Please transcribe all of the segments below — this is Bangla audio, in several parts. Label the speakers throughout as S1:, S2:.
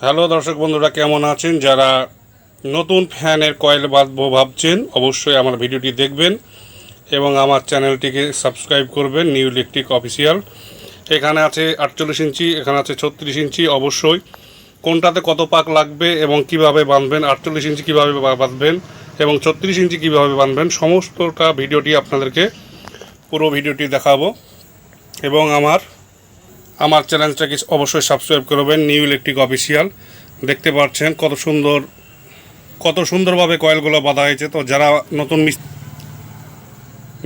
S1: হ্যালো দর্শক বন্ধুরা, কেমন আছেন? যারা নতুন ফ্যানের কয়েল বাঁধবো ভাবছেন অবশ্যই আমার ভিডিওটি দেখবেন এবং আমার চ্যানেলটিকে সাবস্ক্রাইব করবেন। New electric official. এখানে আছে 48 ইঞ্চি, এখানে আছে 36 ইঞ্চি। অবশ্যই কোনটাতে কত পাক লাগবে এবং কিভাবে বাঁধবেন, 48 ইঞ্চি কীভাবে বাঁধবেন এবং 36 ইঞ্চি কীভাবে বাঁধবেন, সমস্তটা ভিডিওটি আপনাদেরকে পুরো ভিডিওটি দেখাবো। এবং আমার চ্যানেলটাকে অবশ্যই সাবস্ক্রাইব করবেন, নিউ ইলেকট্রিক অফিসিয়াল। দেখতে পাচ্ছেন কত সুন্দরভাবে কয়েলগুলো বাঁধা হয়েছে। তো যারা নতুন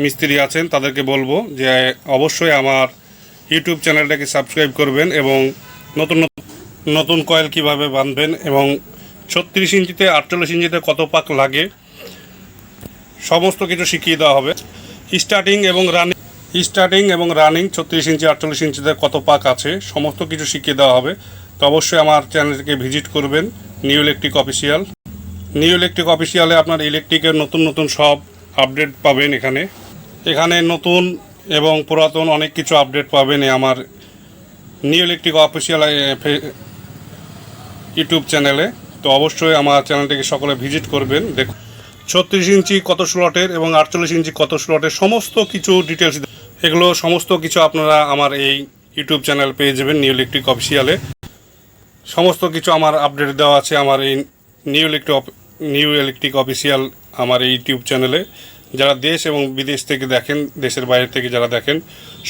S1: মিস্ত্রি আছেন তাদেরকে বলবো যে অবশ্যই আমার ইউটিউব চ্যানেলটাকে সাবস্ক্রাইব করবেন এবং নতুন নতুন কয়েল কিভাবে বাঁধবেন এবং 36 ইঞ্চিতে 48 ইঞ্চিতে কত পাক লাগে সমস্ত কিছু শিখিয়ে দেওয়া হবে। স্টার্টিং এবং রানিং 36 ইঞ্চি 48 ইঞ্চিতে কত পাক আছে সমস্ত কিছু শিখিয়ে দেওয়া হবে। তো অবশ্যই আমার চ্যানেলকে ভিজিট করবেন, new electric official. New electric অফিসিয়ালে আপনার ইলেকট্রিকের নতুন সব আপডেট পাবেন। এখানে নতুন এবং পুরাতন অনেক কিছু আপডেট পাবেন আমার নিউ ইলেকট্রিক অফিসিয়াল ইউটিউব চ্যানেলে। তো অবশ্যই আমার চ্যানেলটিকে সকলে ভিজিট করবেন। দেখুন 36 ইঞ্চি কত স্লটের এবং 48 ইঞ্চি কত স্লটের সমস্ত কিছু ডিটেলস, এগুলো সমস্ত কিছু আপনারা আমার এই ইউটিউব চ্যানেল পেয়ে যাবেন নিউ ইলেকট্রিক অফিসিয়ালে। সমস্ত কিছু আমার আপডেট দেওয়া আছে আমার এই নিউ ইলেকট্রিক অফিসিয়াল আমার এই ইউটিউব চ্যানেলে। যারা দেশ এবং বিদেশ থেকে দেখেন, দেশের বাইরে থেকে যারা দেখেন,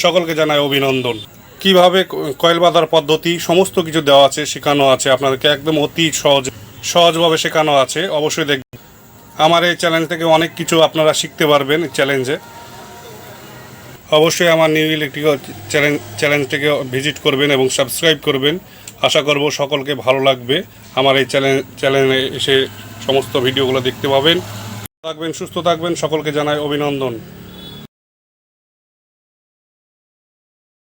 S1: সকলকে জানাই অভিনন্দন। কিভাবে কয়েল বাঁধার পদ্ধতি সমস্ত কিছু দেওয়া আছে, শেখানো আছে আপনাদেরকে, একদম অতি সহজভাবে শেখানো আছে। অবশ্যই দেখবেন আমার এই চ্যালেঞ্জ থেকে অনেক কিছু আপনারা শিখতে পারবেন। চ্যালেঞ্জে অবশ্যই আমার নিউ ইলেকট্রিক চ্যালেঞ্জটিকে ভিজিট করবেন এবং সাবস্ক্রাইব করবেন। আশা করব সকলকে ভালো লাগবে। আমার এই চ্যানেলে এসে সমস্ত ভিডিওগুলো দেখতে পাবেন। থাকবেন, সুস্থ থাকবেন, সকলকে জানাই অভিনন্দন।